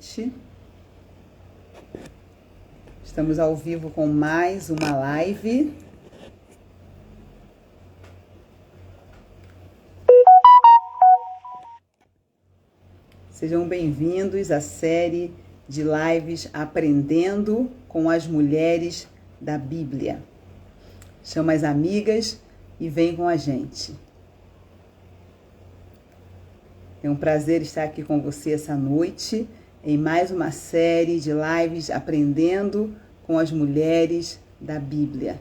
noite. Estamos ao vivo com mais uma live. Sejam bem-vindos à série de lives Aprendendo com as Mulheres da Bíblia. Chama as amigas e vem com a gente. É um prazer estar aqui com você essa noite em mais uma série de lives Aprendendo com as Mulheres da Bíblia.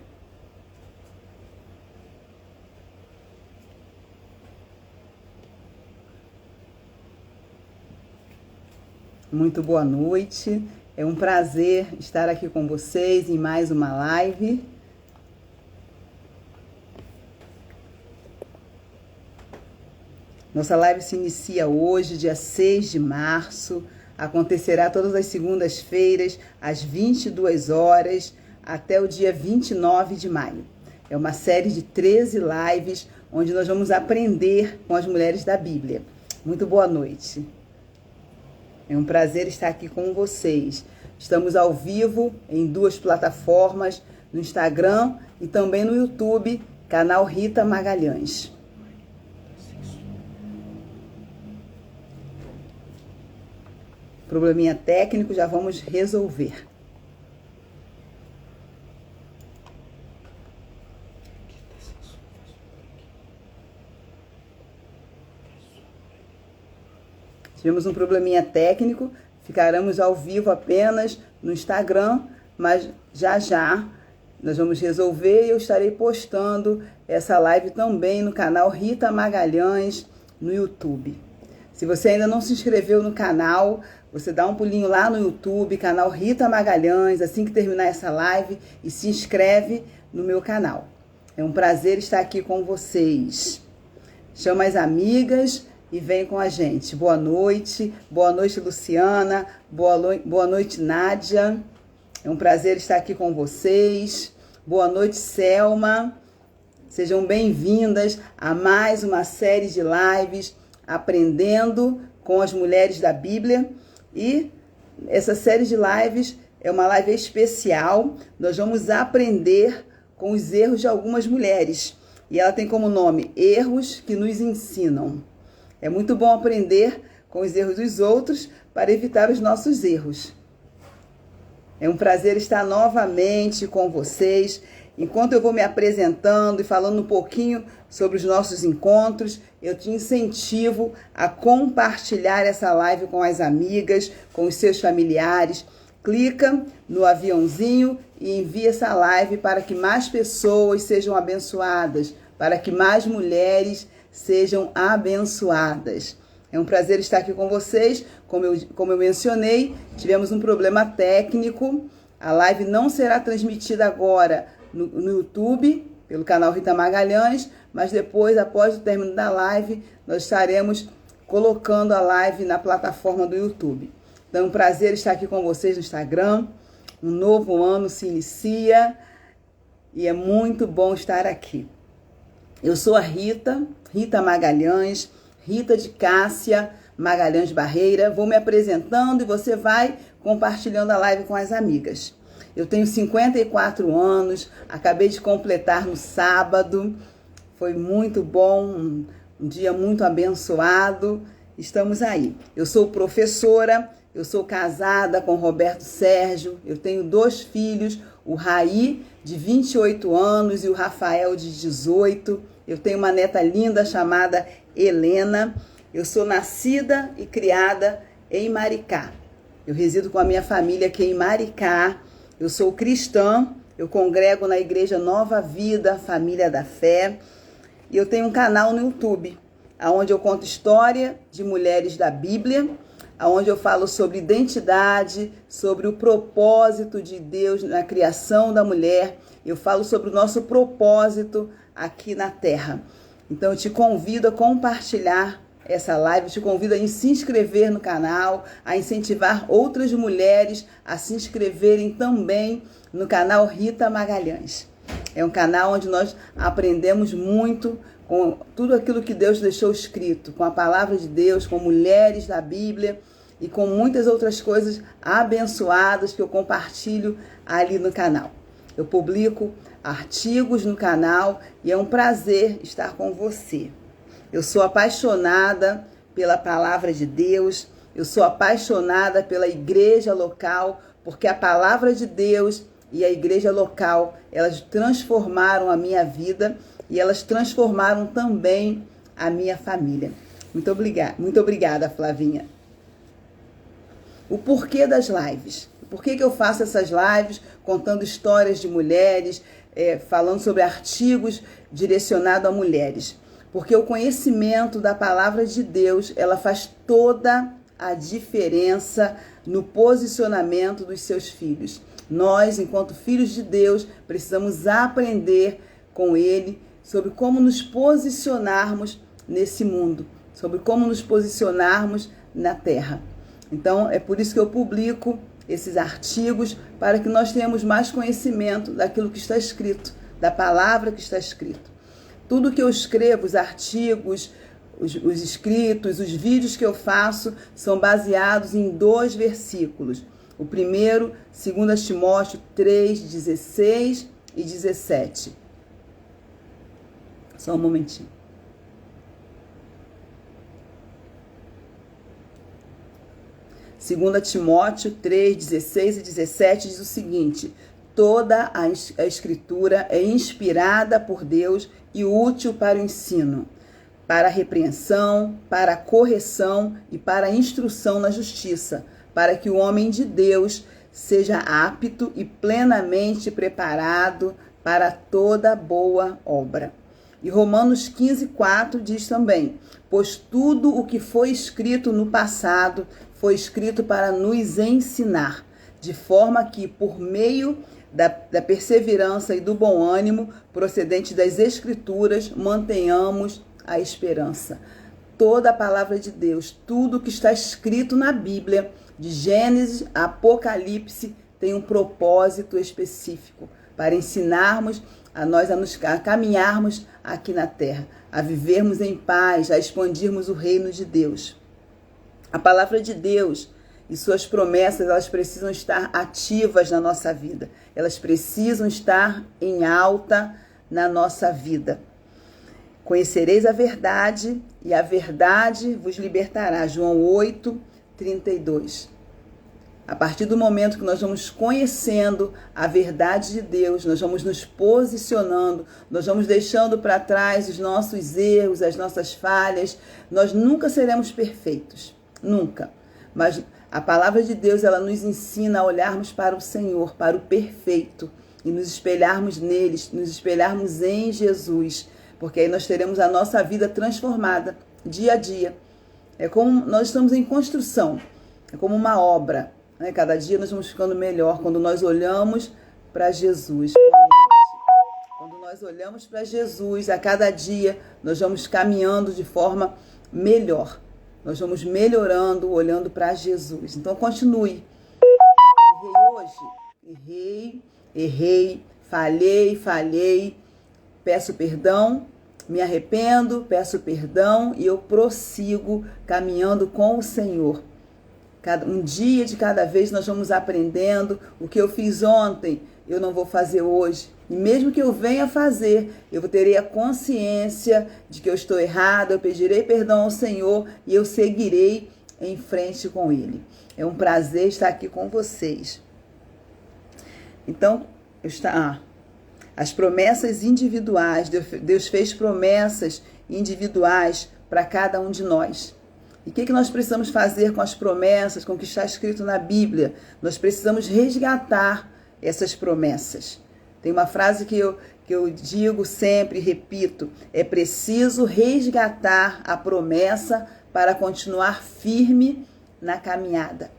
Muito boa noite. É um prazer estar aqui com vocês em mais uma live. Nossa live se inicia hoje, dia 6 de março. Acontecerá todas as segundas-feiras, às 22 horas, até o dia 29 de maio. É uma série de 13 lives, onde nós vamos aprender com as mulheres da Bíblia. Muito boa noite. É um prazer estar aqui com vocês. Estamos ao vivo em 2 plataformas, no Instagram e também no YouTube, canal Rita Magalhães. Probleminha técnico, já vamos resolver. Tivemos um probleminha técnico, ficaremos ao vivo apenas no Instagram, mas já nós vamos resolver e eu estarei postando essa live também no canal Rita Magalhães no YouTube. Se você ainda não se inscreveu no canal, você dá um pulinho lá no YouTube, canal Rita Magalhães, assim que terminar essa live, e se inscreve no meu canal. É um prazer estar aqui com vocês. Chama as amigas e vem com a gente. Boa noite Luciana, boa noite Nádia. É um prazer estar aqui com vocês. Boa noite Selma. Sejam bem-vindas a mais uma série de lives Aprendendo com as Mulheres da Bíblia. E essa série de lives é uma live especial. Nós vamos aprender com os erros de algumas mulheres. E ela tem como nome Erros que nos ensinam. É muito bom aprender com os erros dos outros para evitar os nossos erros. É um prazer estar novamente com vocês. Enquanto eu vou me apresentando e falando um pouquinho sobre os nossos encontros, eu te incentivo a compartilhar essa live com as amigas, com os seus familiares. Clica no aviãozinho e envia essa live para que mais pessoas sejam abençoadas, para que mais mulheres sejam abençoadas. É um prazer estar aqui com vocês. Como eu mencionei, tivemos um problema técnico. A live não será transmitida agora no YouTube, pelo canal Rita Magalhães, mas depois, após o término da live, nós estaremos colocando a live na plataforma do YouTube. Então, é um prazer estar aqui com vocês no Instagram. Um novo ano se inicia e é muito bom estar aqui. Eu sou a Rita Magalhães, Rita de Cássia Magalhães Barreira. Vou me apresentando e você vai compartilhando a live com as amigas. Eu tenho 54 anos, acabei de completar no sábado. Foi muito bom, um dia muito abençoado. Estamos aí. Eu sou professora, eu sou casada com Roberto Sérgio. Eu tenho 2 filhos, o Raí, de 28 anos, e o Rafael, de 18. Eu tenho uma neta linda chamada Helena. Eu sou nascida e criada em Maricá. Eu resido com a minha família aqui em Maricá. Eu sou cristã, eu congrego na Igreja Nova Vida, Família da Fé. E eu tenho um canal no YouTube, onde eu conto história de mulheres da Bíblia, onde eu falo sobre identidade, sobre o propósito de Deus na criação da mulher. Eu falo sobre o nosso propósito aqui na Terra. Então eu te convido a compartilhar essa live, te convido a se inscrever no canal, a incentivar outras mulheres a se inscreverem também no canal Rita Magalhães. É um canal onde nós aprendemos muito com tudo aquilo que Deus deixou escrito, com a palavra de Deus, com mulheres da Bíblia. e com muitas outras coisas abençoadas que eu compartilho ali no canal. Eu publico artigos no canal e é um prazer estar com você. Eu sou apaixonada pela palavra de Deus, eu sou apaixonada pela igreja local, porque a palavra de Deus e a igreja local, elas transformaram a minha vida e elas transformaram também a minha família. Muito obrigada, Flavinha. O porquê das lives. Por que eu faço essas lives contando histórias de mulheres, falando sobre artigos direcionados a mulheres? Porque o conhecimento da palavra de Deus, ela faz toda a diferença no posicionamento dos seus filhos. Nós, enquanto filhos de Deus, precisamos aprender com Ele sobre como nos posicionarmos nesse mundo, sobre como nos posicionarmos na terra. Então, é por isso que eu publico esses artigos, para que nós tenhamos mais conhecimento daquilo que está escrito, da palavra que está escrito. Tudo que eu escrevo, os artigos, os escritos, os vídeos que eu faço, são baseados em 2 versículos. O primeiro, 2 Timóteo 3, 16 e 17. Só um momentinho. Segunda Timóteo 3, 16 e 17 diz o seguinte: toda a Escritura é inspirada por Deus e útil para o ensino, para a repreensão, para a correção e para a instrução na justiça, para que o homem de Deus seja apto e plenamente preparado para toda boa obra. E Romanos 15, 4 diz também: pois tudo o que foi escrito no passado foi escrito para nos ensinar, de forma que, por meio da perseverança e do bom ânimo procedente das Escrituras, mantenhamos a esperança. Toda a palavra de Deus, tudo que está escrito na Bíblia, de Gênesis a Apocalipse, tem um propósito específico para ensinarmos a caminharmos aqui na terra, a vivermos em paz, a expandirmos o reino de Deus. A palavra de Deus e suas promessas, elas precisam estar ativas na nossa vida. Elas precisam estar em alta na nossa vida. Conhecereis a verdade e a verdade vos libertará. João 8, 32. A partir do momento que nós vamos conhecendo a verdade de Deus, nós vamos nos posicionando, nós vamos deixando para trás os nossos erros, as nossas falhas. Nós nunca seremos perfeitos, nunca. Mas a palavra de Deus, ela nos ensina a olharmos para o Senhor, para o perfeito, e nos espelharmos neles, nos espelharmos em Jesus, porque aí nós teremos a nossa vida transformada dia a dia. É como nós estamos em construção, é como uma obra. Cada dia nós vamos ficando melhor quando nós olhamos para Jesus. Quando nós olhamos para Jesus, a cada dia nós vamos caminhando de forma melhor. Nós vamos melhorando, olhando para Jesus. Então continue. Errei, falhei, peço perdão, me arrependo, peço perdão e eu prossigo caminhando com o Senhor. Um dia de cada vez nós vamos aprendendo. O que eu fiz ontem, eu não vou fazer hoje. E mesmo que eu venha fazer, eu terei a consciência de que eu estou errado, eu pedirei perdão ao Senhor e eu seguirei em frente com Ele. É um prazer estar aqui com vocês. Então, as promessas individuais, Deus fez promessas individuais para cada um de nós. E o que nós precisamos fazer com as promessas, com o que está escrito na Bíblia? Nós precisamos resgatar essas promessas. Tem uma frase que eu digo sempre, repito: é preciso resgatar a promessa para continuar firme na caminhada.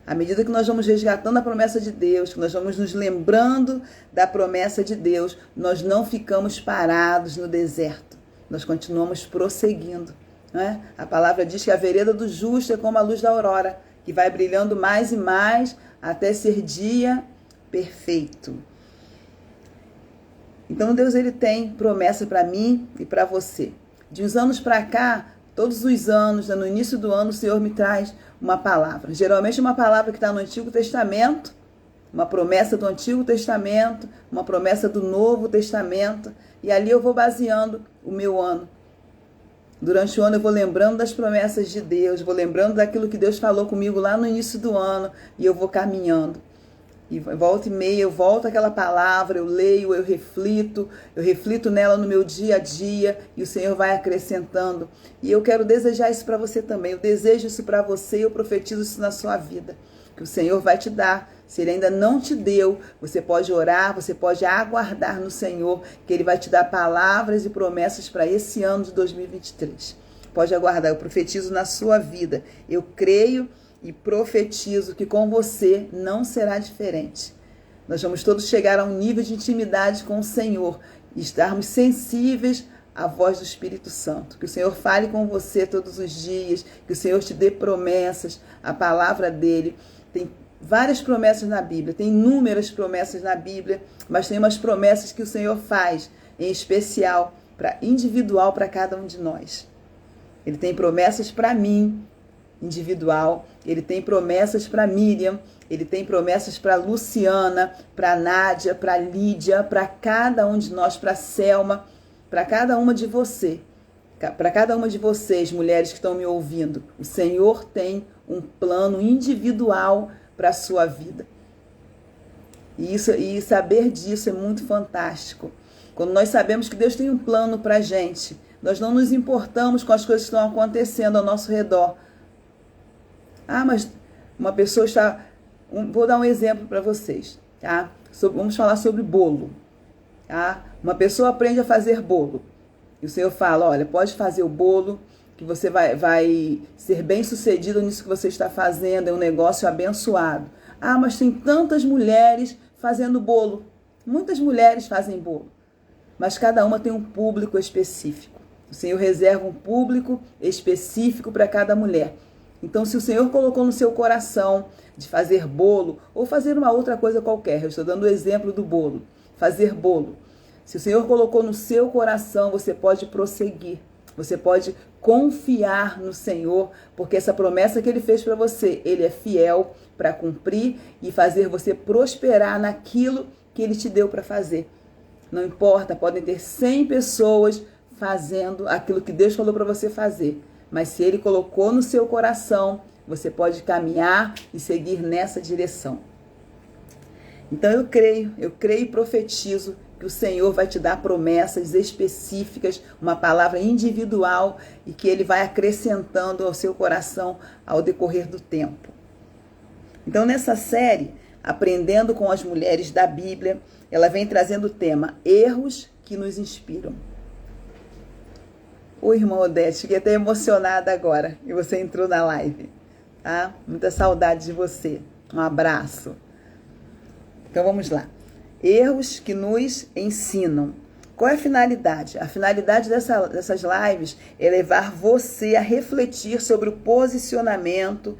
À medida que nós vamos resgatando a promessa de Deus, que nós vamos nos lembrando da promessa de Deus, nós não ficamos parados no deserto. Nós continuamos prosseguindo. Não é? A palavra diz que a vereda do justo é como a luz da aurora, que vai brilhando mais e mais até ser dia perfeito. Então Deus, ele tem promessa para mim e para você. De uns anos para cá, Todos os anos, no início do ano, o Senhor me traz uma palavra. Geralmente uma palavra que está no Antigo Testamento, uma promessa do Antigo Testamento, uma promessa do Novo Testamento. E ali eu vou baseando o meu ano. Durante o ano eu vou lembrando das promessas de Deus, vou lembrando daquilo que Deus falou comigo lá no início do ano, e eu vou caminhando. E volta e meia, eu volto àquela palavra, eu leio, eu reflito nela no meu dia a dia, e o Senhor vai acrescentando. E eu quero desejar isso para você também, eu desejo isso para você e eu profetizo isso na sua vida, que o Senhor vai te dar. Se Ele ainda não te deu, você pode orar, você pode aguardar no Senhor, que Ele vai te dar palavras e promessas para esse ano de 2023. Pode aguardar, eu profetizo na sua vida. Eu creio e profetizo que com você não será diferente. Nós vamos todos chegar a um nível de intimidade com o Senhor e estarmos sensíveis à voz do Espírito Santo. Que o Senhor fale com você todos os dias, que o Senhor te dê promessas, a palavra dEle. Tem várias promessas na Bíblia, tem inúmeras promessas na Bíblia, mas tem umas promessas que o Senhor faz, em especial, individual para cada um de nós. Ele tem promessas para mim, individual, ele tem promessas para Miriam, ele tem promessas para Luciana, para Nádia, para Lídia, para cada um de nós, para Selma, para cada uma de você. Para cada uma de vocês, mulheres que estão me ouvindo, o Senhor tem um plano individual para a sua vida. E saber disso é muito fantástico. Quando nós sabemos que Deus tem um plano para a gente, nós não nos importamos com as coisas que estão acontecendo ao nosso redor. Ah, mas uma pessoa está... Vou dar um exemplo para vocês, tá? Vamos falar sobre bolo. Tá? Uma pessoa aprende a fazer bolo. E o Senhor fala, olha, pode fazer o bolo, que você vai ser bem sucedido nisso que você está fazendo, é um negócio abençoado. Ah, mas tem tantas mulheres fazendo bolo. Muitas mulheres fazem bolo, mas cada uma tem um público específico. O Senhor reserva um público específico para cada mulher. Então, se o Senhor colocou no seu coração de fazer bolo, ou fazer uma outra coisa qualquer, eu estou dando o exemplo do bolo, fazer bolo. Se o Senhor colocou no seu coração, você pode prosseguir. Você pode confiar no Senhor, porque essa promessa que Ele fez para você, Ele é fiel para cumprir e fazer você prosperar naquilo que Ele te deu para fazer. Não importa, podem ter 100 pessoas fazendo aquilo que Deus falou para você fazer, mas se Ele colocou no seu coração, você pode caminhar e seguir nessa direção. Então eu creio e profetizo que o Senhor vai te dar promessas específicas, uma palavra individual e que Ele vai acrescentando ao seu coração ao decorrer do tempo. Então nessa série, Aprendendo com as Mulheres da Bíblia, ela vem trazendo o tema Erros que nos Inspiram. Oi, irmã Odete, fiquei até emocionada agora e você entrou na live, tá? Muita saudade de você. Um abraço. Então vamos lá. Erros que nos ensinam. Qual é a finalidade? A finalidade dessas lives é levar você a refletir sobre o posicionamentos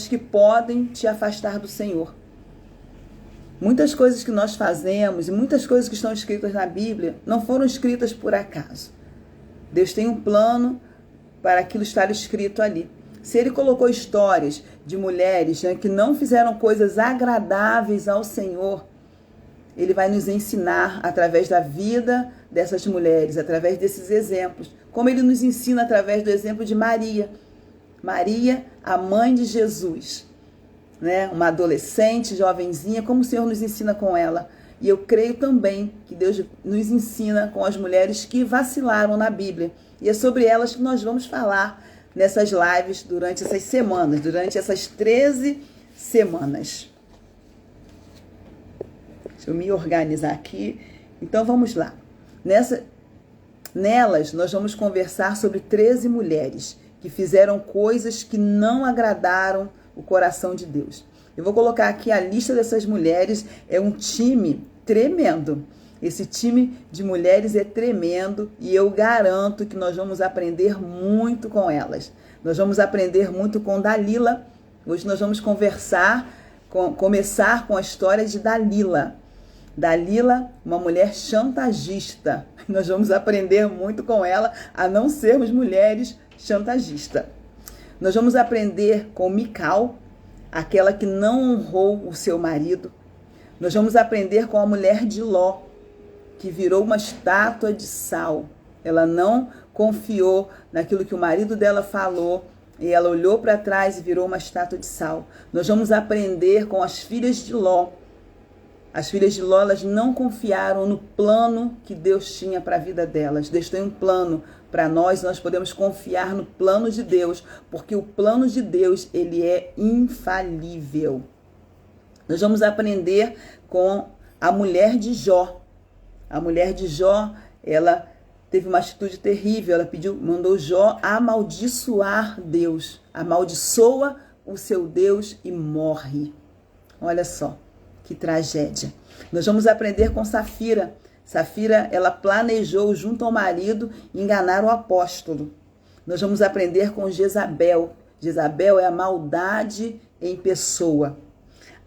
que podem te afastar do Senhor. Muitas coisas que nós fazemos e muitas coisas que estão escritas na Bíblia não foram escritas por acaso. Deus tem um plano para aquilo estar escrito ali. Se Ele colocou histórias de mulheres, né, que não fizeram coisas agradáveis ao Senhor, Ele vai nos ensinar através da vida dessas mulheres, através desses exemplos. Como Ele nos ensina através do exemplo de Maria. Maria, a mãe de Jesus, né? Uma adolescente, jovenzinha, como o Senhor nos ensina com ela. E eu creio também que Deus nos ensina com as mulheres que vacilaram na Bíblia. E é sobre elas que nós vamos falar nessas lives durante essas semanas, durante essas 13 semanas. Deixa eu me organizar aqui. Então vamos lá. Nelas nós vamos conversar sobre 13 mulheres que fizeram coisas que não agradaram o coração de Deus. Eu vou colocar aqui a lista dessas mulheres, é um time tremendo. Esse time de mulheres é tremendo e eu garanto que nós vamos aprender muito com elas. Nós vamos aprender muito com Dalila. Hoje nós vamos começar com a história de Dalila. Dalila, uma mulher chantagista. Nós vamos aprender muito com ela a não sermos mulheres chantagistas. Nós vamos aprender com Mical, aquela que não honrou o seu marido. Nós vamos aprender com a mulher de Ló, que virou uma estátua de sal. Ela não confiou naquilo que o marido dela falou e ela olhou para trás e virou uma estátua de sal. Nós vamos aprender com as filhas de Ló. As filhas de Ló, elas não confiaram no plano que Deus tinha para a vida delas. Deus tem um plano para nós, nós podemos confiar no plano de Deus, porque o plano de Deus, ele é infalível. Nós vamos aprender com a mulher de Jó. A mulher de Jó, ela teve uma atitude terrível, ela mandou Jó amaldiçoar Deus. Amaldiçoa o seu Deus e morre. Olha só, que tragédia. Nós vamos aprender com Safira. Safira, ela planejou junto ao marido enganar o apóstolo. Nós vamos aprender com Jezabel. Jezabel é a maldade em pessoa.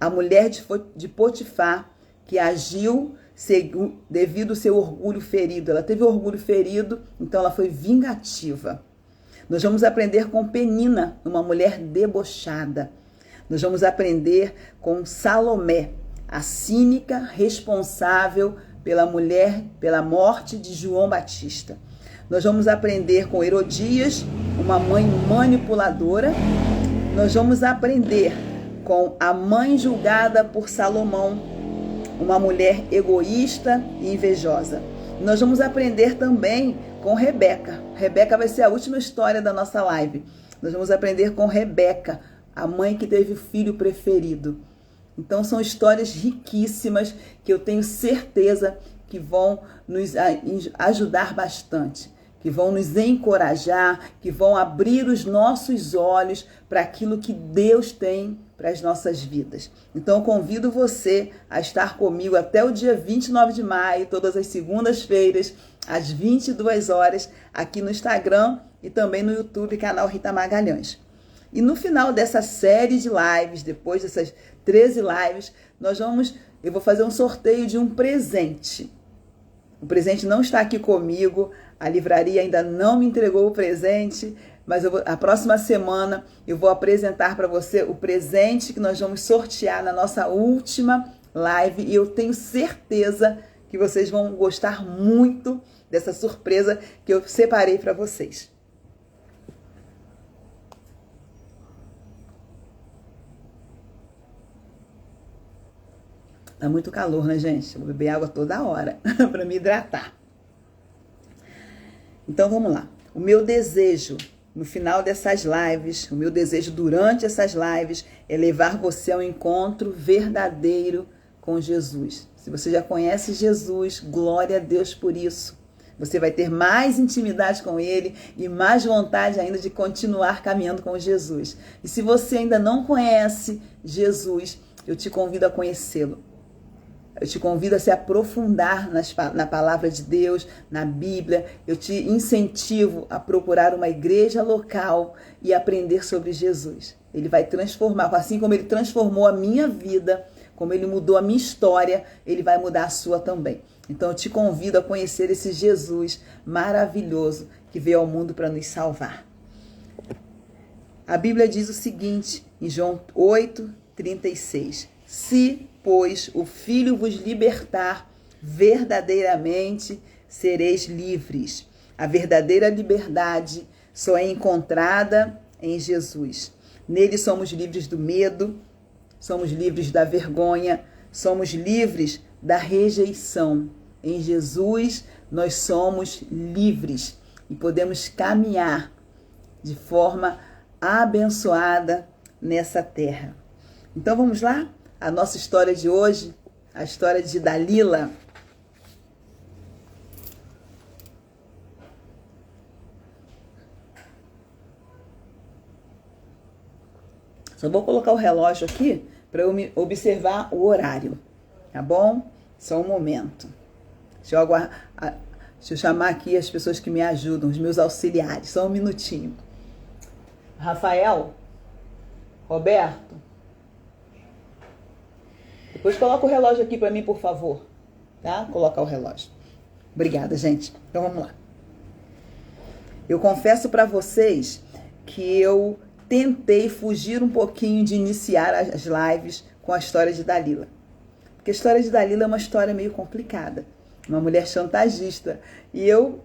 A mulher de Potifar, que agiu devido ao seu orgulho ferido. Ela teve orgulho ferido, então ela foi vingativa. Nós vamos aprender com Penina, uma mulher debochada. Nós vamos aprender com Salomé, a cínica responsável pela morte de João Batista. Nós vamos aprender com Herodias, uma mãe manipuladora. Nós vamos aprender com a mãe julgada por Salomão, uma mulher egoísta e invejosa. Nós vamos aprender também com Rebeca. Rebeca vai ser a última história da nossa live. Nós vamos aprender com Rebeca, a mãe que teve o filho preferido. Então são histórias riquíssimas que eu tenho certeza que vão nos ajudar bastante, que vão nos encorajar, que vão abrir os nossos olhos para aquilo que Deus tem para as nossas vidas. Então eu convido você a estar comigo até o dia 29 de maio, todas as segundas-feiras, às 22 horas, aqui no Instagram e também no YouTube, canal Rita Magalhães. E no final dessa série de lives, depois dessas 13 lives, eu vou fazer um sorteio de um presente. O presente não está aqui comigo, a livraria ainda não me entregou o presente, mas a próxima semana eu vou apresentar para você o presente que nós vamos sortear na nossa última live e eu tenho certeza que vocês vão gostar muito dessa surpresa que eu separei para vocês. Tá muito calor, né, gente? Eu vou beber água toda hora para me hidratar. Então, vamos lá. O meu desejo no final dessas lives, o meu desejo durante essas lives é levar você ao encontro verdadeiro com Jesus. Se você já conhece Jesus, glória a Deus por isso. Você vai ter mais intimidade com Ele e mais vontade ainda de continuar caminhando com Jesus. E se você ainda não conhece Jesus, eu te convido a conhecê-lo. Eu te convido a se aprofundar na palavra de Deus, na Bíblia. Eu te incentivo a procurar uma igreja local e aprender sobre Jesus. Ele vai transformar, assim como Ele transformou a minha vida, como Ele mudou a minha história, Ele vai mudar a sua também. Então eu te convido a conhecer esse Jesus maravilhoso que veio ao mundo para nos salvar. A Bíblia diz o seguinte, em João 8:36. Se, pois, o Filho vos libertar, verdadeiramente sereis livres. A verdadeira liberdade só é encontrada em Jesus. Nele somos livres do medo, somos livres da vergonha, somos livres da rejeição. Em Jesus nós somos livres e podemos caminhar de forma abençoada nessa terra. Então vamos lá? A nossa história de hoje, a história de Dalila. Só vou colocar o relógio aqui para eu me observar o horário, tá bom? Só um momento. Deixa eu chamar aqui as pessoas que me ajudam, os meus auxiliares. Só um minutinho. Rafael, Roberto, depois coloca o relógio aqui para mim, por favor. tá? Colocar o relógio. Obrigada, gente. Então vamos lá. Eu confesso para vocês que eu tentei fugir um pouquinho de iniciar as lives com a história de Dalila. Porque a história de Dalila é uma história meio complicada. Uma mulher chantagista. E eu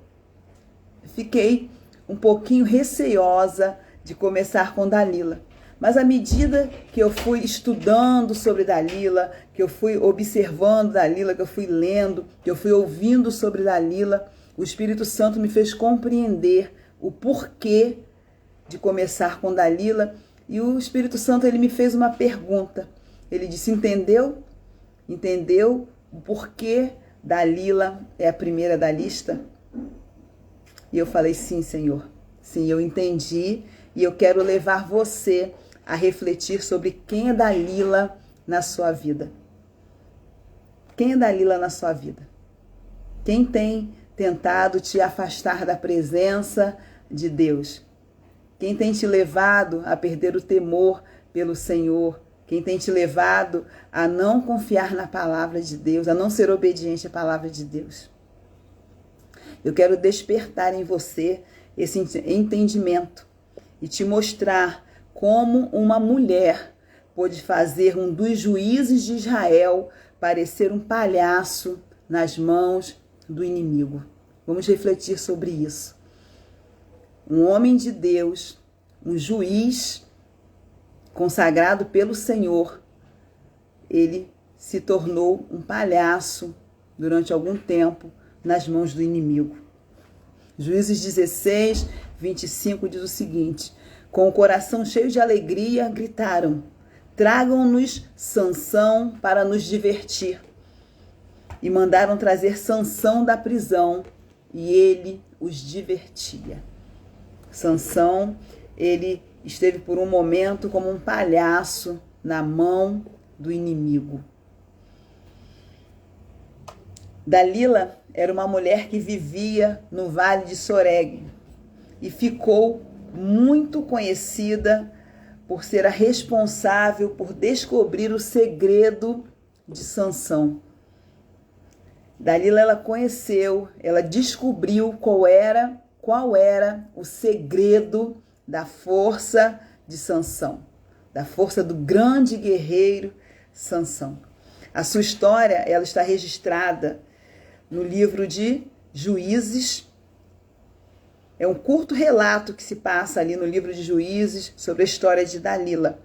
fiquei um pouquinho receosa de começar com Dalila. Mas à medida que eu fui estudando sobre Dalila, que eu fui observando Dalila, que eu fui lendo, que eu fui ouvindo sobre Dalila, o Espírito Santo me fez compreender o porquê de começar com Dalila. E o Espírito Santo ele me fez uma pergunta. Ele disse, entendeu? Entendeu o porquê Dalila é a primeira da lista? E eu falei, sim, Senhor. Sim, eu entendi e eu quero levar você a refletir sobre quem é Dalila na sua vida. Quem é Dalila na sua vida? Quem tem tentado te afastar da presença de Deus? Quem tem te levado a perder o temor pelo Senhor? Quem tem te levado a não confiar na palavra de Deus, a não ser obediente à palavra de Deus? Eu quero despertar em você esse entendimento e te mostrar como uma mulher pôde fazer um dos juízes de Israel parecer um palhaço nas mãos do inimigo. Vamos refletir sobre isso. Um homem de Deus, um juiz consagrado pelo Senhor, ele se tornou um palhaço durante algum tempo nas mãos do inimigo. Juízes 16, 25 diz o seguinte: com o coração cheio de alegria, gritaram, tragam-nos Sansão para nos divertir. E mandaram trazer Sansão da prisão, e ele os divertia. Sansão, ele esteve por um momento como um palhaço na mão do inimigo. Dalila era uma mulher que vivia no Vale de Soreg e ficou muito conhecida por ser a responsável por descobrir o segredo de Sansão. Dalila, ela conheceu, ela descobriu qual era o segredo da força de Sansão, da força do grande guerreiro Sansão. A sua história, ela está registrada no livro de Juízes. É um curto relato que se passa ali no livro de Juízes sobre a história de Dalila.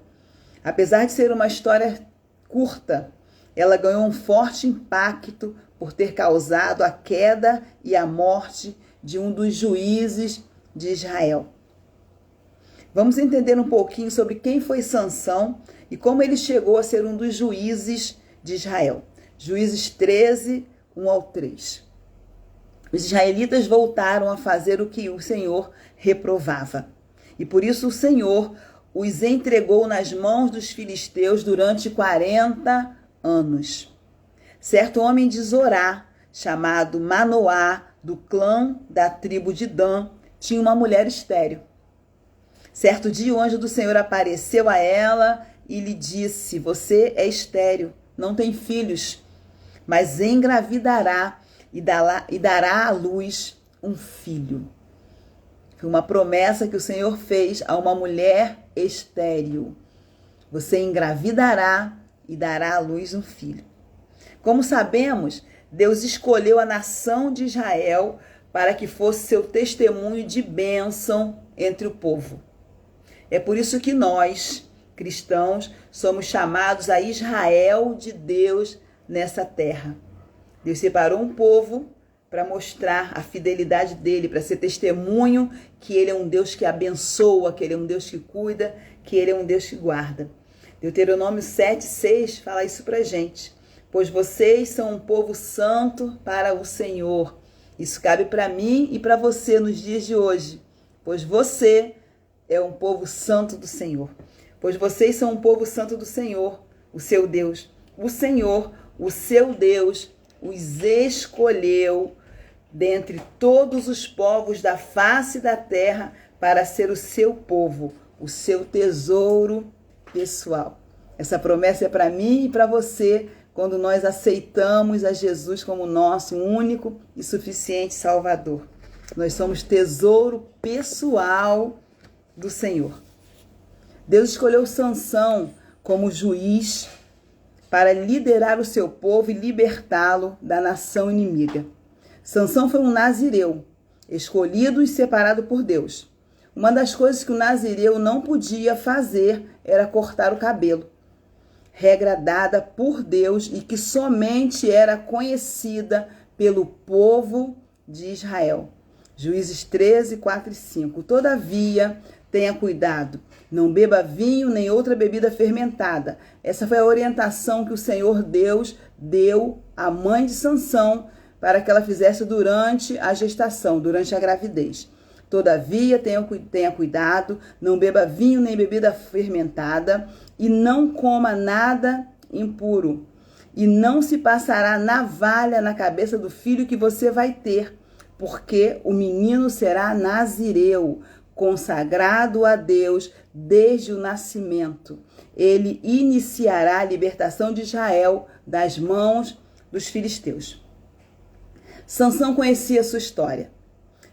Apesar de ser uma história curta, ela ganhou um forte impacto por ter causado a queda e a morte de um dos juízes de Israel. Vamos entender um pouquinho sobre quem foi Sansão e como ele chegou a ser um dos juízes de Israel. Juízes 13, 1 ao 3. Os israelitas voltaram a fazer o que o Senhor reprovava. E por isso o Senhor os entregou nas mãos dos filisteus durante 40 anos. Certo homem de Zorá, chamado Manoá, do clã da tribo de Dan, tinha uma mulher estéril. Certo dia o anjo do Senhor apareceu a ela e lhe disse: você é estéril, não tem filhos, mas engravidará e dará à luz um filho. Foi uma promessa que o Senhor fez a uma mulher estéril. Você engravidará e dará à luz um filho. Como sabemos, Deus escolheu a nação de Israel para que fosse seu testemunho de bênção entre o povo. É por isso que nós, cristãos, somos chamados a Israel de Deus nessa terra. Deus separou um povo para mostrar a fidelidade dele, para ser testemunho que ele é um Deus que abençoa, que ele é um Deus que cuida, que ele é um Deus que guarda. Deuteronômio 7:6 fala isso pra gente. Pois vocês são um povo santo para o Senhor. Isso cabe para mim e para você nos dias de hoje. Pois você é um povo santo do Senhor. Pois vocês são um povo santo do Senhor, o seu Deus. O Senhor, o seu Deus, os escolheu dentre todos os povos da face da terra para ser o seu povo, o seu tesouro pessoal. Essa promessa é para mim e para você quando nós aceitamos a Jesus como nosso único e suficiente Salvador. Nós somos tesouro pessoal do Senhor. Deus escolheu Sansão como juiz para liderar o seu povo e libertá-lo da nação inimiga. Sansão foi um nazireu, escolhido e separado por Deus. Uma das coisas que o nazireu não podia fazer era cortar o cabelo. Regra dada por Deus e que somente era conhecida pelo povo de Israel. Juízes 13, 4 e 5. Todavia, tenha cuidado, não beba vinho nem outra bebida fermentada. Essa foi a orientação que o Senhor Deus deu à mãe de Sansão para que ela fizesse durante a gestação, durante a gravidez. Todavia, tenha cuidado, não beba vinho nem bebida fermentada e não coma nada impuro. E não se passará navalha na cabeça do filho que você vai ter, porque o menino será nazireu, consagrado a Deus desde o nascimento. Ele iniciará a libertação de Israel das mãos dos filisteus. Sansão conhecia a sua história.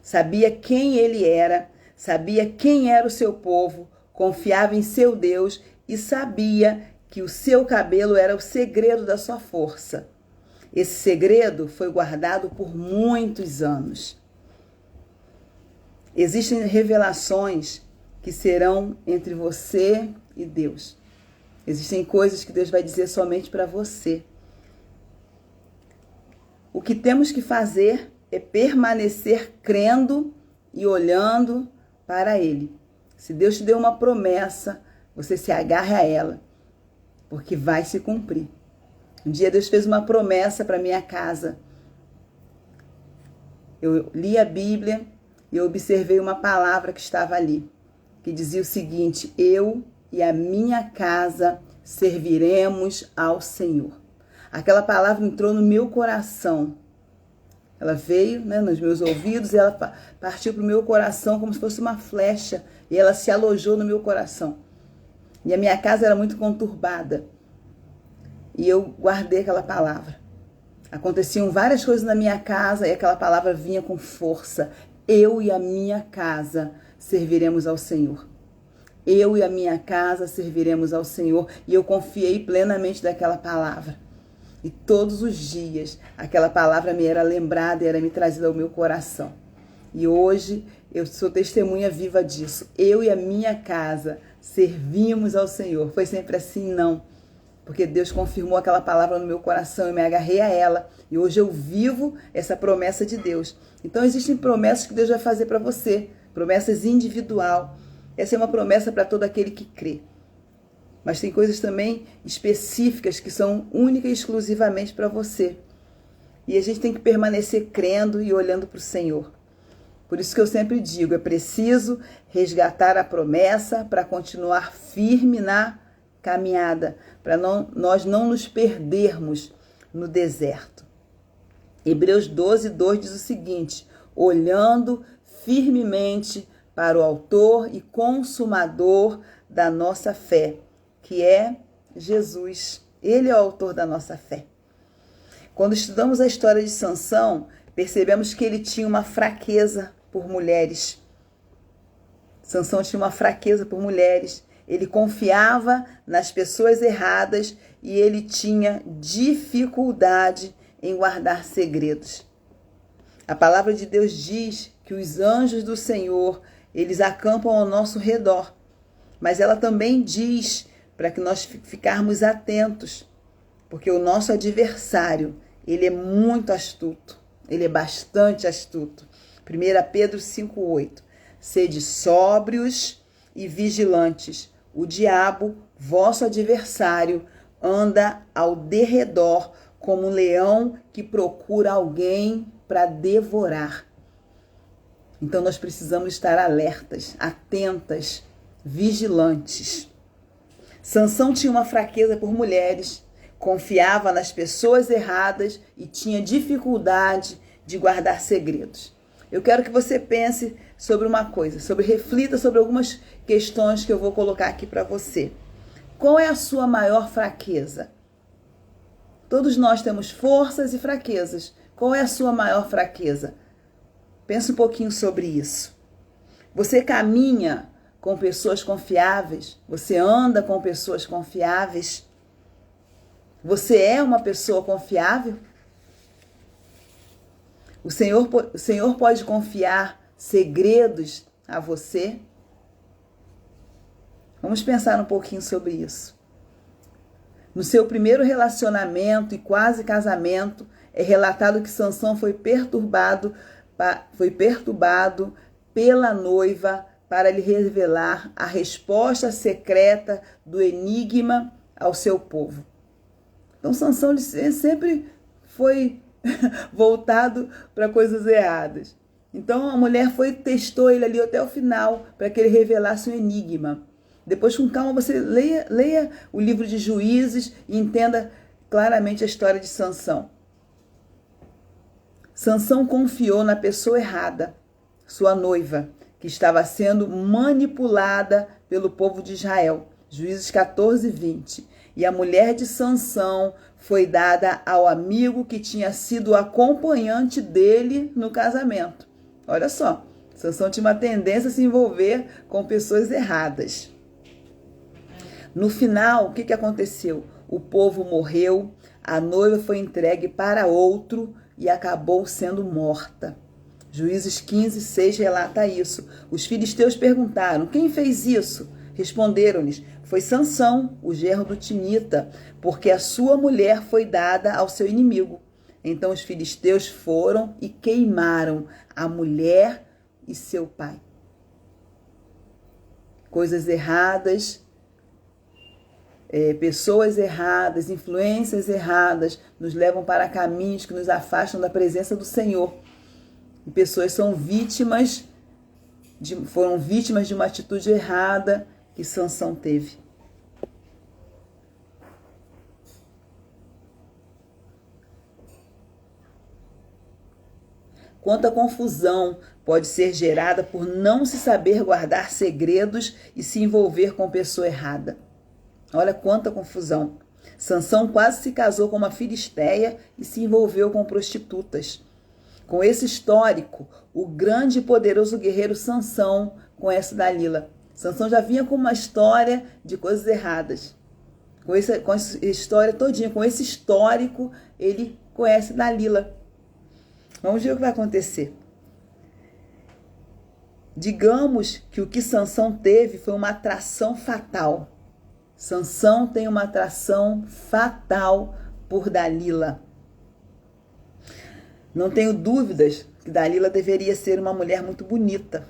Sabia quem ele era, sabia quem era o seu povo, confiava em seu Deus e sabia que o seu cabelo era o segredo da sua força. Esse segredo foi guardado por muitos anos. Existem revelações que serão entre você e Deus. Existem coisas que Deus vai dizer somente para você. O que temos que fazer é permanecer crendo e olhando para Ele. Se Deus te deu uma promessa, você se agarre a ela, porque vai se cumprir. Um dia Deus fez uma promessa para minha casa. Eu li a Bíblia e eu observei uma palavra que estava ali, que dizia o seguinte: eu e a minha casa serviremos ao Senhor. Aquela palavra entrou no meu coração. Ela veio, nos meus ouvidos e ela partiu para o meu coração como se fosse uma flecha. E ela se alojou no meu coração. E a minha casa era muito conturbada. E eu guardei aquela palavra. Aconteciam várias coisas na minha casa e aquela palavra vinha com força. Eu e a minha casa serviremos ao Senhor. Eu e a minha casa serviremos ao Senhor. E eu confiei plenamente daquela palavra. E todos os dias aquela palavra me era lembrada e era me trazida ao meu coração. E hoje eu sou testemunha viva disso. Eu e a minha casa servimos ao Senhor. Foi sempre assim? Não. Porque Deus confirmou aquela palavra no meu coração e me agarrei a ela. E hoje eu vivo essa promessa de Deus. Então existem promessas que Deus vai fazer para você. Promessas individual. Essa é uma promessa para todo aquele que crê. Mas tem coisas também específicas que são únicas e exclusivamente para você. E a gente tem que permanecer crendo e olhando para o Senhor. Por isso que eu sempre digo, é preciso resgatar a promessa para continuar firme na caminhada, para nós não nos perdermos no deserto. Hebreus 12, 2 diz o seguinte: olhando firmemente para o autor e consumador da nossa fé, que é Jesus. Ele é o autor da nossa fé. Quando estudamos a história de Sansão, percebemos que ele tinha uma fraqueza por mulheres. Sansão tinha uma fraqueza por mulheres. Ele confiava nas pessoas erradas e ele tinha dificuldade em guardar segredos. A palavra de Deus diz que os anjos do Senhor, eles acampam ao nosso redor. Mas ela também diz para que nós ficarmos atentos, porque o nosso adversário, ele é muito astuto, ele é bastante astuto. 1 Pedro 5,8. Sede sóbrios e vigilantes. O diabo, vosso adversário, anda ao derredor como um leão que procura alguém para devorar. Então nós precisamos estar alertas, atentas, vigilantes. Sansão tinha uma fraqueza por mulheres, confiava nas pessoas erradas e tinha dificuldade de guardar segredos. Eu quero que você pense sobre uma coisa, reflita sobre algumas questões que eu vou colocar aqui para você. Qual é a sua maior fraqueza? Todos nós temos forças e fraquezas. Qual é a sua maior fraqueza? Pensa um pouquinho sobre isso. Você caminha com pessoas confiáveis? Você anda com pessoas confiáveis? Você é uma pessoa confiável? O Senhor pode confiar segredos a você? Vamos pensar um pouquinho sobre isso. No seu primeiro relacionamento e quase casamento, é relatado que Sansão foi perturbado pela noiva para lhe revelar a resposta secreta do enigma ao seu povo. Então Sansão sempre foi voltado para coisas erradas. Então a mulher testou ele ali até o final para que ele revelasse um enigma. Depois, com calma, você leia o livro de Juízes e entenda claramente a história de Sansão. Sansão confiou na pessoa errada, sua noiva, que estava sendo manipulada pelo povo de Israel. Juízes 14, 20. E a mulher de Sansão foi dada ao amigo que tinha sido o acompanhante dele no casamento. Olha só, Sansão tinha uma tendência a se envolver com pessoas erradas. No final, o que aconteceu? O povo morreu, a noiva foi entregue para outro e acabou sendo morta. Juízes 15, 6 relata isso. Os filisteus perguntaram: quem fez isso? Responderam-lhes: foi Sansão, o genro do Timnita, porque a sua mulher foi dada ao seu inimigo. Então os filisteus foram e queimaram a mulher e seu pai. Coisas erradas, pessoas erradas, influências erradas nos levam para caminhos que nos afastam da presença do Senhor. E pessoas foram vítimas de uma atitude errada que Sansão teve. Quanta confusão pode ser gerada por não se saber guardar segredos e se envolver com pessoa errada. Olha quanta confusão. Sansão quase se casou com uma filisteia e se envolveu com prostitutas. Com esse histórico, o grande e poderoso guerreiro Sansão conhece Dalila. Sansão já vinha com uma história de coisas erradas. Com essa história todinha, com esse histórico, ele conhece Dalila. Vamos ver o que vai acontecer. Digamos que o que Sansão teve foi uma atração fatal. Sansão tem uma atração fatal por Dalila. Não tenho dúvidas que Dalila deveria ser uma mulher muito bonita.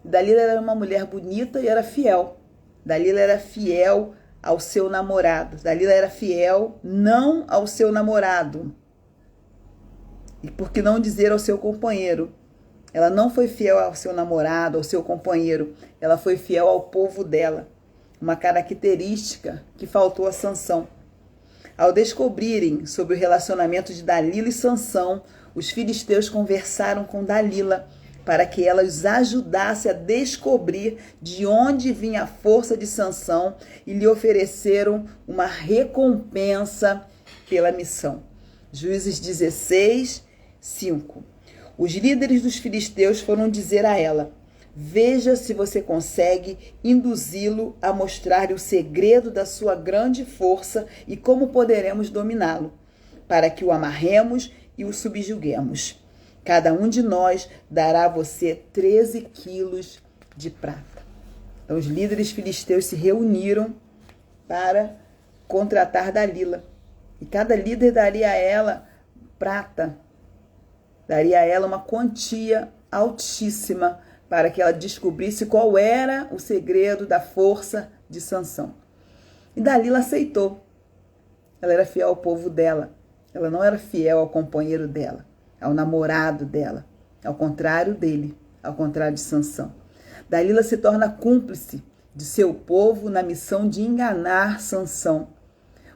Dalila era uma mulher bonita e era fiel. Dalila era fiel ao seu namorado. Dalila era fiel não ao seu namorado. E por que não dizer ao seu companheiro? Ela não foi fiel ao seu namorado, ao seu companheiro. Ela foi fiel ao povo dela. Uma característica que faltou a Sansão. Ao descobrirem sobre o relacionamento de Dalila e Sansão, os filisteus conversaram com Dalila para que ela os ajudasse a descobrir de onde vinha a força de Sansão e lhe ofereceram uma recompensa pela missão. Juízes 16, 5. Os líderes dos filisteus foram dizer a ela: veja se você consegue induzi-lo a mostrar o segredo da sua grande força e como poderemos dominá-lo, para que o amarremos e o subjuguemos. Cada um de nós dará a você 13 quilos de prata. Então os líderes filisteus se reuniram para contratar Dalila. E cada líder daria a ela prata, daria a ela uma quantia altíssima para que ela descobrisse qual era o segredo da força de Sansão. E Dalila aceitou. Ela era fiel ao povo dela. Ela não era fiel ao companheiro dela, ao namorado dela, ao contrário dele, ao contrário de Sansão. Dalila se torna cúmplice de seu povo na missão de enganar Sansão.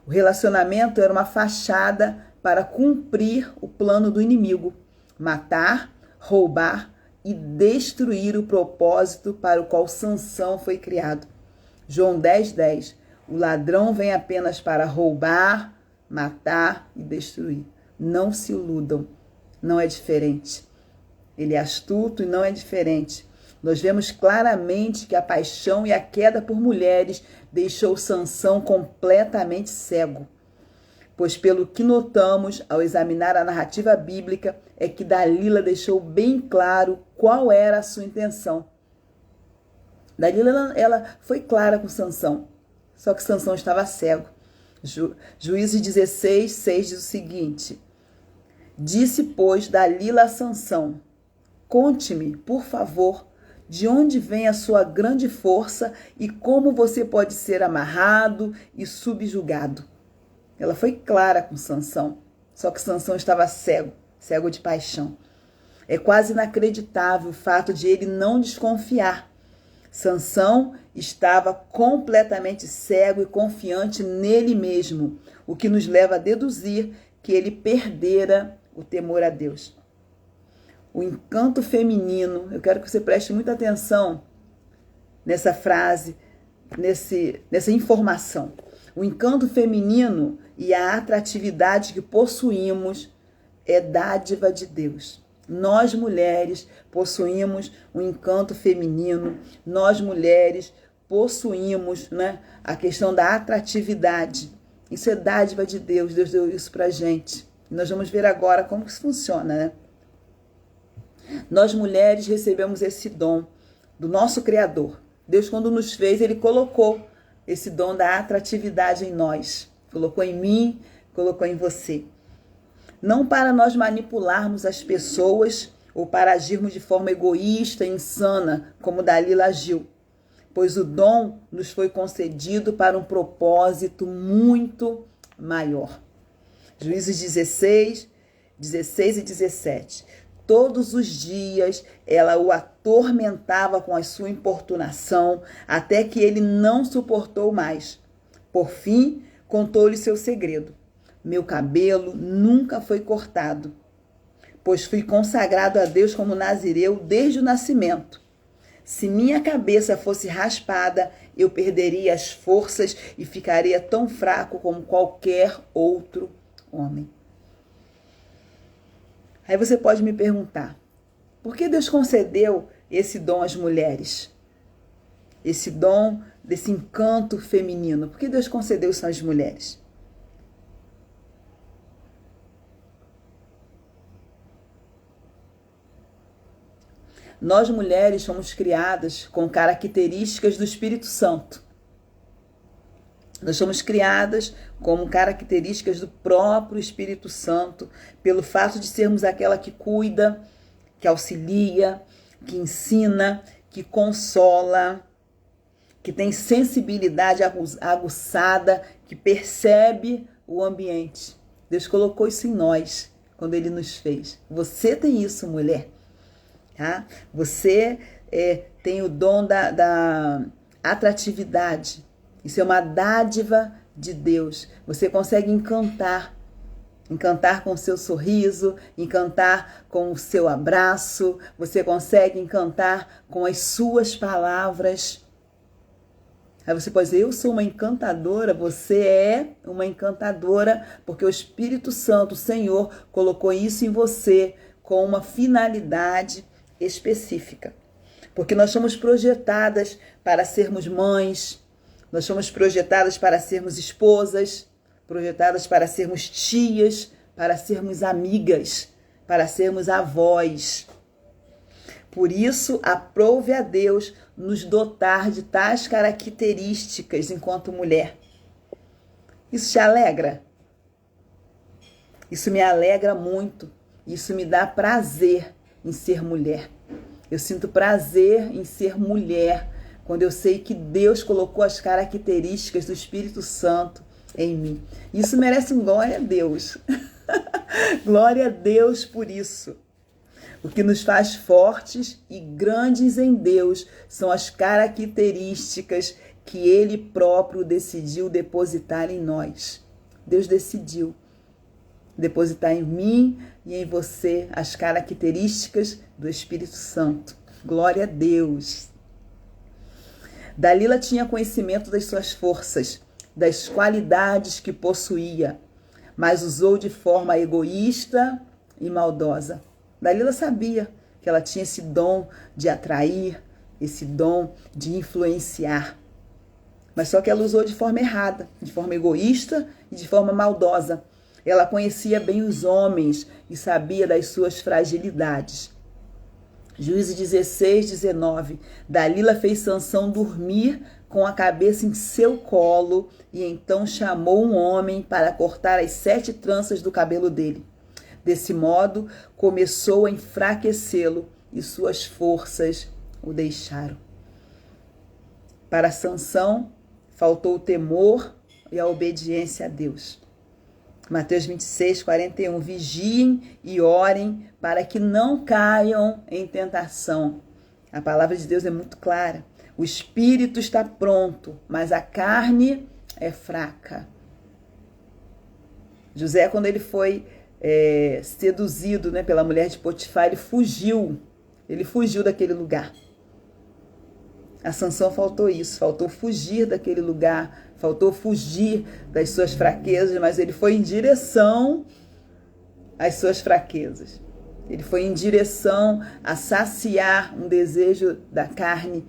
O relacionamento era uma fachada para cumprir o plano do inimigo: matar, roubar e destruir o propósito para o qual Sansão foi criado. João 10, 10. O ladrão vem apenas para roubar, matar e destruir. Não se iludam, não é diferente. Ele é astuto e não é diferente. Nós vemos claramente que a paixão e a queda por mulheres deixou Sansão completamente cego. Pois pelo que notamos ao examinar a narrativa bíblica é que Dalila deixou bem claro qual era a sua intenção. Dalila ela foi clara com Sansão, só que Sansão estava cego. Juízes 16, 6 diz o seguinte: disse, pois, Dalila a Sansão: conte-me, por favor, de onde vem a sua grande força e como você pode ser amarrado e subjugado. Ela foi clara com Sansão, só que Sansão estava cego, cego de paixão. É quase inacreditável o fato de ele não desconfiar. Sansão estava completamente cego e confiante nele mesmo, o que nos leva a deduzir que ele perdera o temor a Deus. O encanto feminino, eu quero que você preste muita atenção nessa frase, nessa informação. O encanto feminino e a atratividade que possuímos é dádiva de Deus. Nós, mulheres, possuímos um encanto feminino. Nós, mulheres, possuímos, a questão da atratividade. Isso é dádiva de Deus. Deus deu isso pra gente. Nós vamos ver agora como isso funciona, Nós, mulheres, recebemos esse dom do nosso Criador. Deus, quando nos fez, Ele colocou esse dom da atratividade em nós. Colocou em mim, colocou em você. Não para nós manipularmos as pessoas ou para agirmos de forma egoísta e insana, como Dalila agiu, pois o dom nos foi concedido para um propósito muito maior. Juízes 16 e 17. Todos os dias ela o atormentava com a sua importunação, até que ele não suportou mais. Por fim, contou-lhe seu segredo. Meu cabelo nunca foi cortado, pois fui consagrado a Deus como nazireu desde o nascimento. Se minha cabeça fosse raspada, eu perderia as forças e ficaria tão fraco como qualquer outro homem. Aí você pode me perguntar, por que Deus concedeu esse dom às mulheres? Esse dom desse encanto feminino. Por que Deus concedeu isso às mulheres? Nós, mulheres, fomos criadas com características do Espírito Santo. Nós somos criadas como características do próprio Espírito Santo, pelo fato de sermos aquela que cuida, que auxilia, que ensina, que consola, que tem sensibilidade aguçada, que percebe o ambiente. Deus colocou isso em nós quando Ele nos fez. Você tem isso, mulher. Tá? Você tem o dom da atratividade. Isso é uma dádiva de Deus. Você consegue encantar com o seu sorriso, encantar com o seu abraço, você consegue encantar com as suas palavras. Aí você pode dizer, eu sou uma encantadora, você é uma encantadora, porque o Espírito Santo, o Senhor, colocou isso em você com uma finalidade específica. Porque nós somos projetadas para sermos mães, nós somos projetadas para sermos esposas, projetadas para sermos tias, para sermos amigas, para sermos avós. Por isso, aprove a Deus nos dotar de tais características enquanto mulher. Isso te alegra? Isso me alegra muito. Isso me dá prazer em ser mulher. Eu sinto prazer em ser mulher, quando eu sei que Deus colocou as características do Espírito Santo em mim. Isso merece um glória a Deus. Glória a Deus por isso. O que nos faz fortes e grandes em Deus são as características que Ele próprio decidiu depositar em nós. Deus decidiu depositar em mim e em você as características do Espírito Santo. Glória a Deus. Dalila tinha conhecimento das suas forças, das qualidades que possuía. mas usou de forma egoísta e maldosa. Dalila sabia que ela tinha esse dom de atrair, esse dom de influenciar. Mas só que ela usou de forma errada, de forma egoísta e de forma maldosa. Ela conhecia bem os homens e sabia das suas fragilidades. Juízes 16, 19. Dalila fez Sansão dormir com a cabeça em seu colo e então chamou um homem para cortar as 7 tranças do cabelo dele. Desse modo, começou a enfraquecê-lo e suas forças o deixaram. Para Sansão, faltou o temor e a obediência a Deus. Mateus 26, 41. Vigiem e orem para que não caiam em tentação. A palavra de Deus é muito clara. O espírito está pronto, mas a carne é fraca. José, quando ele foi seduzido, pela mulher de Potifar, ele fugiu. Ele fugiu daquele lugar. A Sansão faltou isso, faltou fugir daquele lugar, faltou fugir das suas fraquezas, mas ele foi em direção às suas fraquezas. Ele foi em direção a saciar um desejo da carne,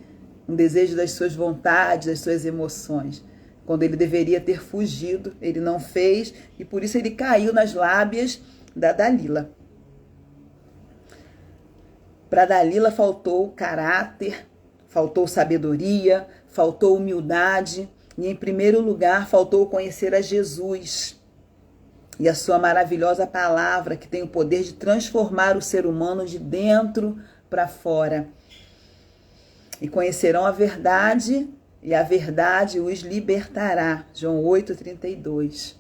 um desejo das suas vontades, das suas emoções. Quando ele deveria ter fugido, ele não fez e por isso ele caiu nas lábias da Dalila. Para Dalila faltou caráter, faltou sabedoria, faltou humildade e, em primeiro lugar, faltou conhecer a Jesus e a sua maravilhosa palavra que tem o poder de transformar o ser humano de dentro para fora. E conhecerão a verdade e a verdade os libertará. João 8:32.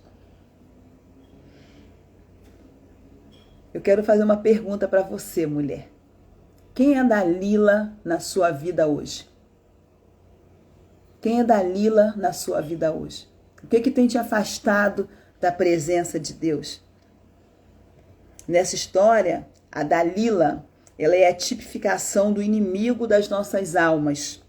Eu quero fazer uma pergunta para você, mulher. Quem é Dalila na sua vida hoje? Quem é Dalila na sua vida hoje? O que tem te afastado da presença de Deus? Nessa história, a Dalila, ela é a tipificação do inimigo das nossas almas.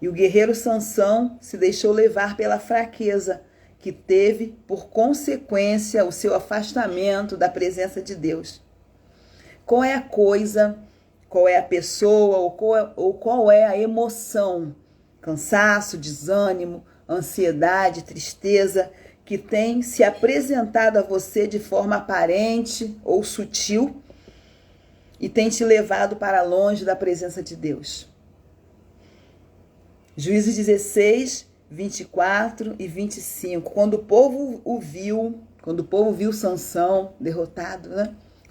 E o guerreiro Sansão se deixou levar pela fraqueza, que teve por consequência o seu afastamento da presença de Deus. Qual é a coisa, qual é a pessoa ou qual é a emoção, cansaço, desânimo, ansiedade, tristeza, que tem se apresentado a você de forma aparente ou sutil e tem te levado para longe da presença de Deus? Juízes 16, 24 e 25. Quando o povo viu Sansão derrotado,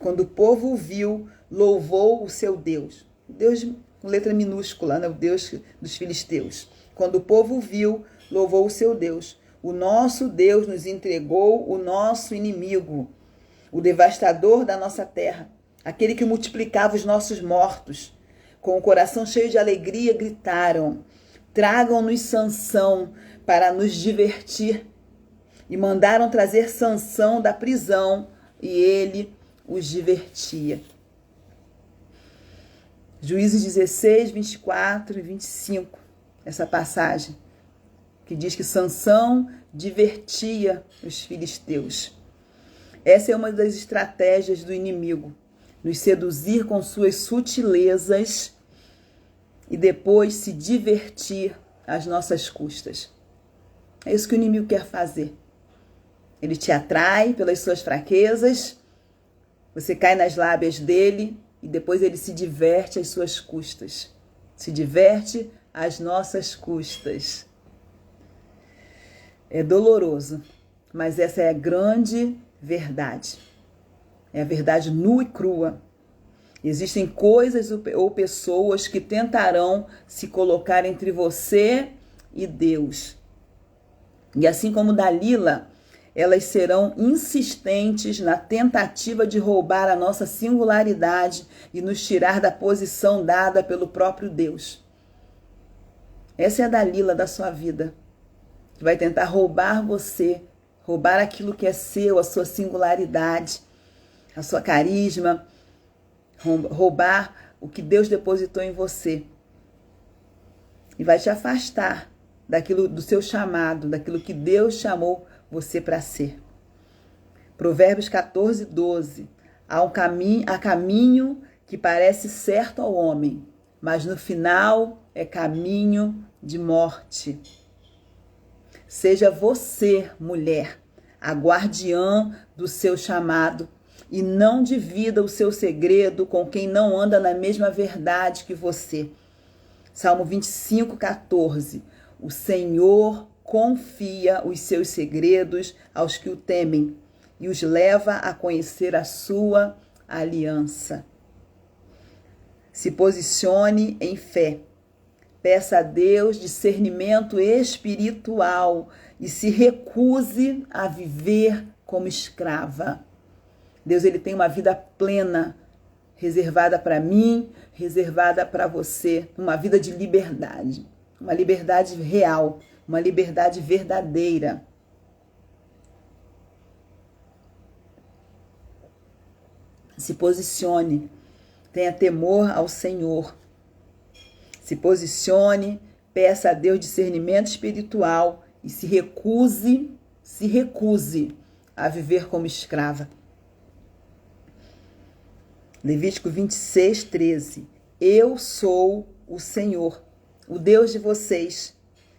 Quando o povo o viu, louvou o seu Deus. Deus com letra minúscula, o Deus dos filisteus. Quando o povo viu, louvou o seu Deus. O nosso Deus nos entregou o nosso inimigo, o devastador da nossa terra, aquele que multiplicava os nossos mortos. Com o coração cheio de alegria, gritaram: tragam-nos Sansão para nos divertir. E mandaram trazer Sansão da prisão, e ele os divertia. Juízes 16, 24 e 25, essa passagem, que diz que Sansão divertia os filisteus. Essa é uma das estratégias do inimigo, nos seduzir com suas sutilezas e depois se divertir às nossas custas. É isso que o inimigo quer fazer. Ele te atrai pelas suas fraquezas, você cai nas lábias dele e depois ele se diverte às suas custas. Se diverte às nossas custas. É doloroso, mas essa é a grande verdade. É a verdade nua e crua. Existem coisas ou pessoas que tentarão se colocar entre você e Deus. E assim como Dalila, elas serão insistentes na tentativa de roubar a nossa singularidade e nos tirar da posição dada pelo próprio Deus. Essa é a Dalila da sua vida, que vai tentar roubar você, roubar aquilo que é seu, a sua singularidade, a sua carisma, roubar o que Deus depositou em você. E vai te afastar daquilo do seu chamado, daquilo que Deus chamou você para ser. Provérbios 14, 12. Há caminho que parece certo ao homem, mas no final é caminho de morte. Seja você, mulher, a guardiã do seu chamado e não divida o seu segredo com quem não anda na mesma verdade que você. Salmo 25, 14. O Senhor confia os seus segredos aos que o temem e os leva a conhecer a sua aliança. Se posicione em fé. Peça a Deus discernimento espiritual e se recuse a viver como escrava. Deus, ele tem uma vida plena, reservada para mim, reservada para você, uma vida de liberdade, uma liberdade real, uma liberdade verdadeira. Se posicione, tenha temor ao Senhor. Se posicione, peça a Deus discernimento espiritual e se recuse a viver como escrava. Levítico 26, 13. Eu sou o Senhor, o Deus de vocês,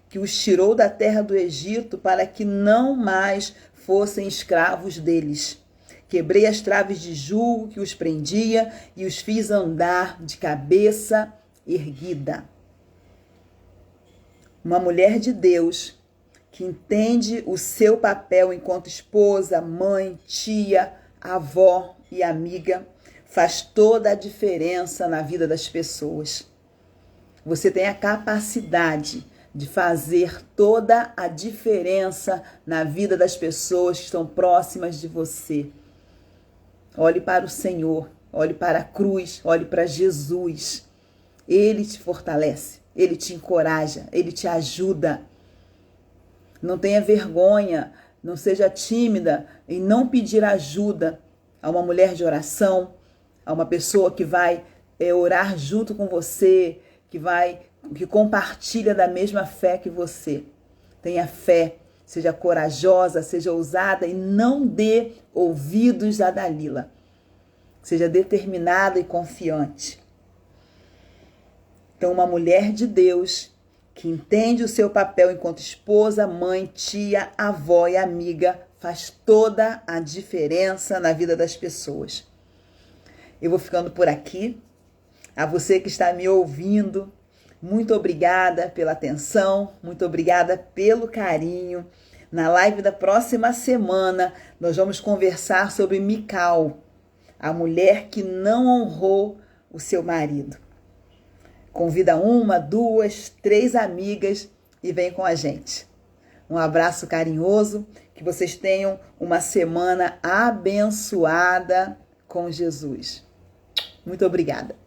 que os tirou da terra do Egito para que não mais fossem escravos deles. Quebrei as traves de jugo que os prendia e os fiz andar de cabeça erguida. Uma mulher de Deus que entende o seu papel enquanto esposa, mãe, tia, avó e amiga, faz toda a diferença na vida das pessoas. Você tem a capacidade de fazer toda a diferença na vida das pessoas que estão próximas de você. Olhe para o Senhor, olhe para a cruz, olhe para Jesus. Ele te fortalece, ele te encoraja, ele te ajuda. Não tenha vergonha, não seja tímida em não pedir ajuda a uma mulher de oração, a uma pessoa que vai orar junto com você, que compartilha da mesma fé que você. Tenha fé, seja corajosa, seja ousada e não dê ouvidos a Dalila. Seja determinada e confiante. Então, uma mulher de Deus que entende o seu papel enquanto esposa, mãe, tia, avó e amiga faz toda a diferença na vida das pessoas. Eu vou ficando por aqui. A você que está me ouvindo, muito obrigada pela atenção, muito obrigada pelo carinho. Na live da próxima semana, nós vamos conversar sobre Mical, a mulher que não honrou o seu marido. Convida 1, 2, 3 amigas e vem com a gente. Um abraço carinhoso, que vocês tenham uma semana abençoada com Jesus. Muito obrigada.